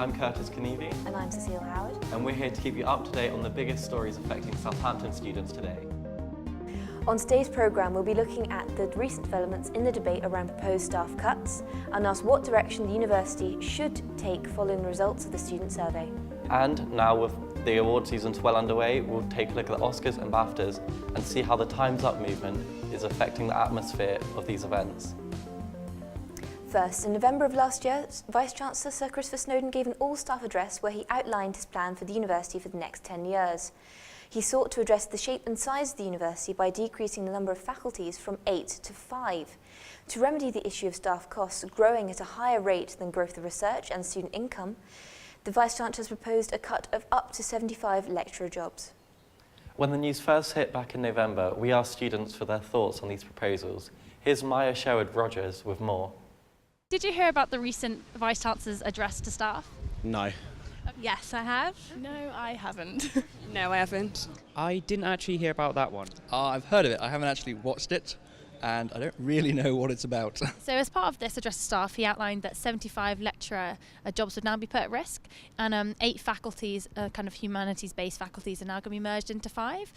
I'm Curtis Kenevi. And I'm Cecile Howard. And we're here to keep you up to date on the biggest stories affecting Southampton students today. On today's programme, we'll be looking at the recent developments in the debate around proposed staff cuts and ask what direction the university should take following the results of the student survey. And now with the award season's well underway, we'll take a look at the Oscars and BAFTAs and see how the Time's Up movement is affecting the atmosphere of these events. First, in November of last year, Vice-Chancellor Sir Christopher Snowdon gave an all-staff address where he outlined his plan for the university for the next 10 years. He sought to address the shape and size of the university by decreasing the number of faculties from 8 to 5. To remedy the issue of staff costs growing at a higher rate than growth of research and student income, the Vice-Chancellor has proposed a cut of up to 75 lecturer jobs. When the news first hit back in November, we asked students for their thoughts on these proposals. Here's Maya Sherwood-Rogers with more. Did you hear about the recent Vice-Chancellor's address to staff? No. Yes, I have. No, I haven't. No, I haven't. I didn't actually hear about that one. I've heard of it. I haven't actually watched it, and I don't really know what it's about. So as part of this address to staff, he outlined that 75 lecturer jobs would now be put at risk, and 8 faculties, kind of humanities-based faculties, are now going to be merged into 5.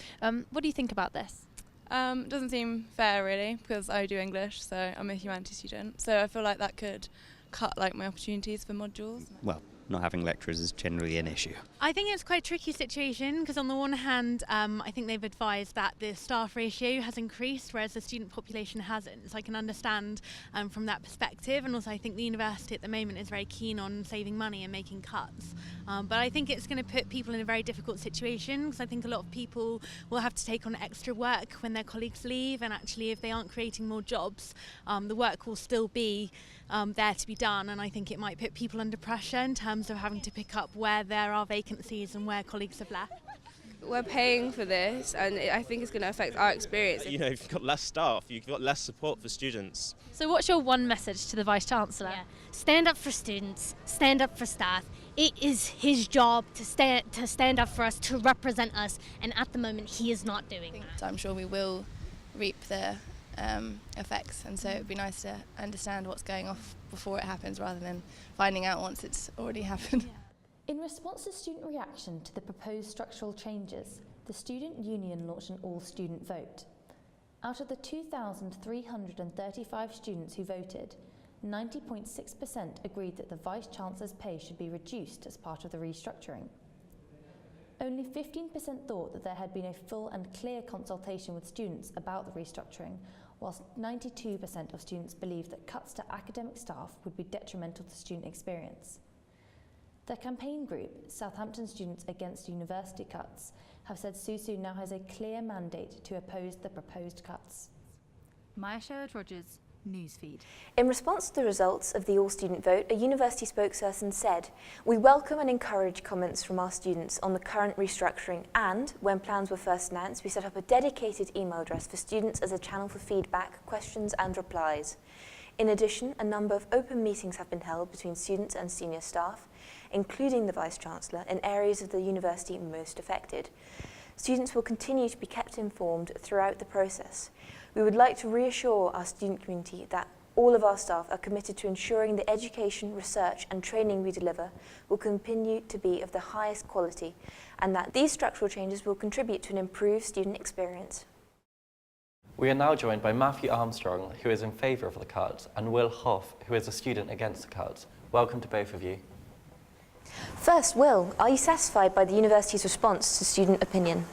What do you think about this? Doesn't seem fair really, because I do English, so I'm a humanities student. So I feel like that could cut like my opportunities for modules. Well, not having lecturers is generally an issue. I think it's quite a tricky situation because on the one hand, I think they've advised that the staff ratio has increased, whereas the student population hasn't. So I can understand from that perspective, and also I think the university at the moment is very keen on saving money and making cuts. But I think it's going to put people in a very difficult situation because I think a lot of people will have to take on extra work when their colleagues leave, and actually if they aren't creating more jobs, the work will still be there to be done, and I think it might put people under pressure in terms of having to pick up where there are vacancies and where colleagues have left. We're paying for this, and I think it's going to affect our experience. You know, if you've got less staff, you've got less support for students. So what's your one message to the Vice-Chancellor? Yeah. Stand up for students, stand up for staff. It is his job to stand up for us, to represent us, and at the moment he is not doing that. So I'm sure we will reap the effects, and so it would be nice to understand what's going off before it happens rather than finding out once it's already happened. In response to student reaction to the proposed structural changes, the student union launched an all-student vote. Out of the 2,335 students who voted, 90.6% agreed that the Vice-Chancellor's pay should be reduced as part of the restructuring. Only 15% thought that there had been a full and clear consultation with students about the restructuring, whilst 92% of students believed that cuts to academic staff would be detrimental to student experience. Their campaign group, Southampton Students Against University Cuts, have said SUSU now has a clear mandate to oppose the proposed cuts. Maya Sherwood-Rogers, Newsfeed. In response to the results of the all-student vote, a university spokesperson said, "We welcome and encourage comments from our students on the current restructuring, and, when plans were first announced, we set up a dedicated email address for students as a channel for feedback, questions and replies. In addition, a number of open meetings have been held between students and senior staff, including the Vice-Chancellor, in areas of the university most affected. Students will continue to be kept informed throughout the process. We would like to reassure our student community that all of our staff are committed to ensuring the education, research and training we deliver will continue to be of the highest quality, and that these structural changes will contribute to an improved student experience." We are now joined by Matthew Armstrong, who is in favour of the cuts, and Will Hoff, who is a student against the cuts. Welcome to both of you. First, Will, are you satisfied by the university's response to student opinion?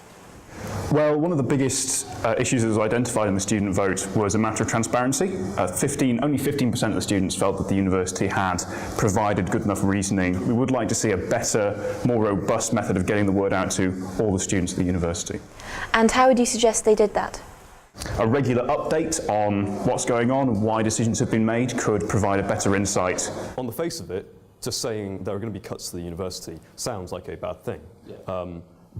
Well, one of the biggest issues that was identified in the student vote was a matter of transparency. Only 15% of the students felt that the university had provided good enough reasoning. We would like to see a better, more robust method of getting the word out to all the students at the university. And how would you suggest they did that? A regular update on what's going on and why decisions have been made could provide a better insight. On the face of it, just saying there are going to be cuts to the university sounds like a bad thing. Yeah.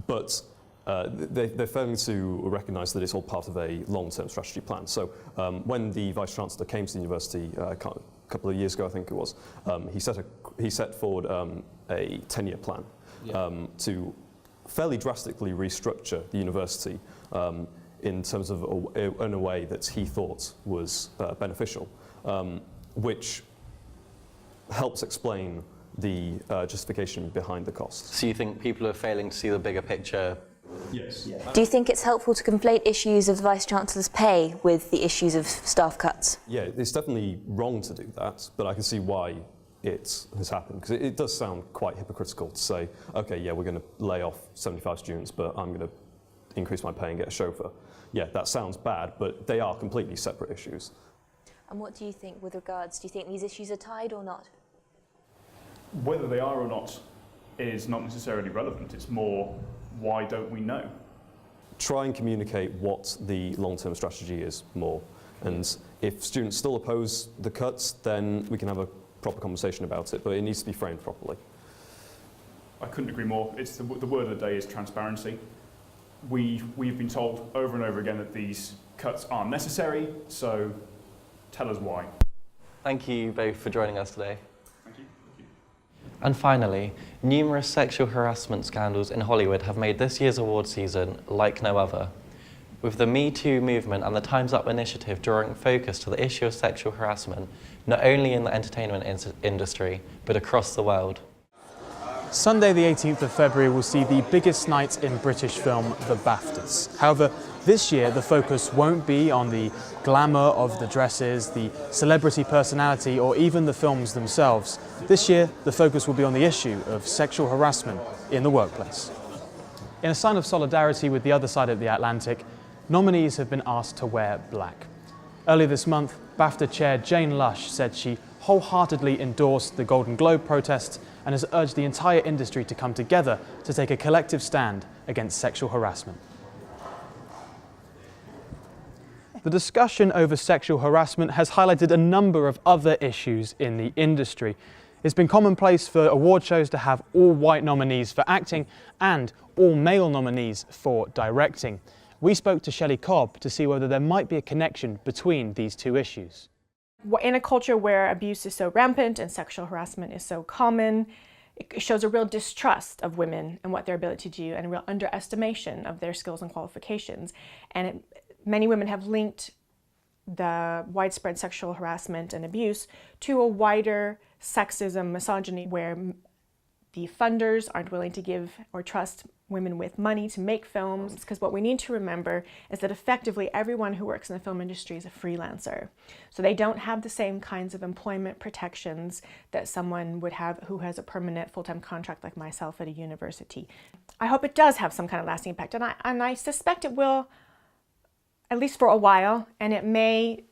But they're failing to recognise that it's all part of a long-term strategy plan. So when the Vice-Chancellor came to the university a couple of years ago, I think it was, he set forward a 10-year plan to fairly drastically restructure the university in terms of in a way that he thought was beneficial, which helps explain the justification behind the cost. So you think people are failing to see the bigger picture? Yes. Do you think it's helpful to conflate issues of the Vice-Chancellor's pay with the issues of staff cuts? Yeah, it's definitely wrong to do that, but I can see why it has happened, because it does sound quite hypocritical to say, okay, yeah, we're going to lay off 75 students, but I'm going to increase my pay and get a chauffeur. Yeah, that sounds bad, but they are completely separate issues. And what do you think with regards, do you think these issues are tied or not? Whether they are or not is not necessarily relevant. It's more, why don't we know? Try and communicate what the long-term strategy is more. And if students still oppose the cuts, then we can have a proper conversation about it, but it needs to be framed properly. I couldn't agree more. It's the word of the day is transparency. We've been told over and over again that these cuts are necessary, so tell us why. Thank you both for joining us today. Thank you. And finally, numerous sexual harassment scandals in Hollywood have made this year's award season like no other. With the Me Too movement and the Time's Up initiative drawing focus to the issue of sexual harassment, not only in the entertainment industry, but across the world. Sunday the 18th of February will see the biggest night in British film, the BAFTAs. However, this year the focus won't be on the glamour of the dresses, the celebrity personality, or even the films themselves. This year the focus will be on the issue of sexual harassment in the workplace. In a sign of solidarity with the other side of the Atlantic, nominees have been asked to wear black. Earlier this month, BAFTA chair Jane Lush said she wholeheartedly endorsed the Golden Globe protests and has urged the entire industry to come together to take a collective stand against sexual harassment. The discussion over sexual harassment has highlighted a number of other issues in the industry. It's been commonplace for award shows to have all white nominees for acting and all male nominees for directing. We spoke to Shelley Cobb to see whether there might be a connection between these two issues. In a culture where abuse is so rampant and sexual harassment is so common, it shows a real distrust of women and what their ability to do and a real underestimation of their skills and qualifications. And many women have linked the widespread sexual harassment and abuse to a wider sexism, misogyny, where the funders aren't willing to give or trust women with money to make films, because what we need to remember is that effectively everyone who works in the film industry is a freelancer. So they don't have the same kinds of employment protections that someone would have who has a permanent full-time contract like myself at a university. I hope it does have some kind of lasting impact, and I suspect it will, at least for a while, and it may.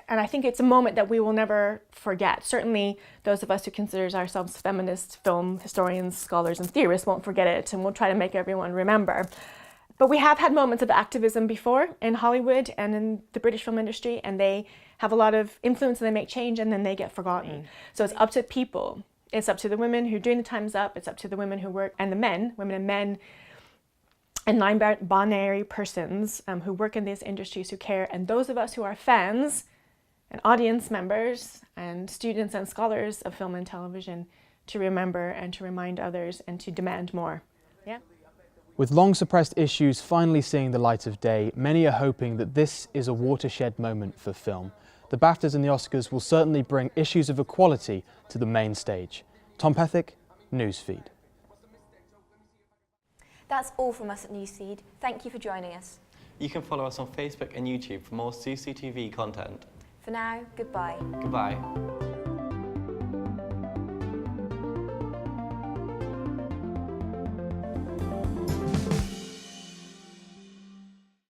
And I think it's a moment that we will never forget. Certainly those of us who consider ourselves feminist film historians, scholars, and theorists won't forget it, and we'll try to make everyone remember. But we have had moments of activism before in Hollywood and in the British film industry, and they have a lot of influence and they make change and then they get forgotten. So it's up to people. It's up to the women who are doing the Time's Up, it's up to the women who work, and the men, women and men, and non-binary persons who work in these industries who care, and those of us who are fans and audience members and students and scholars of film and television to remember and to remind others and to demand more. Yeah. With long suppressed issues finally seeing the light of day, many are hoping that this is a watershed moment for film. The BAFTAs and the Oscars will certainly bring issues of equality to the main stage. Tom Pethick, Newsfeed. That's all from us at Newsfeed. Thank you for joining us. You can follow us on Facebook and YouTube for more CCTV content. For now, goodbye. Goodbye.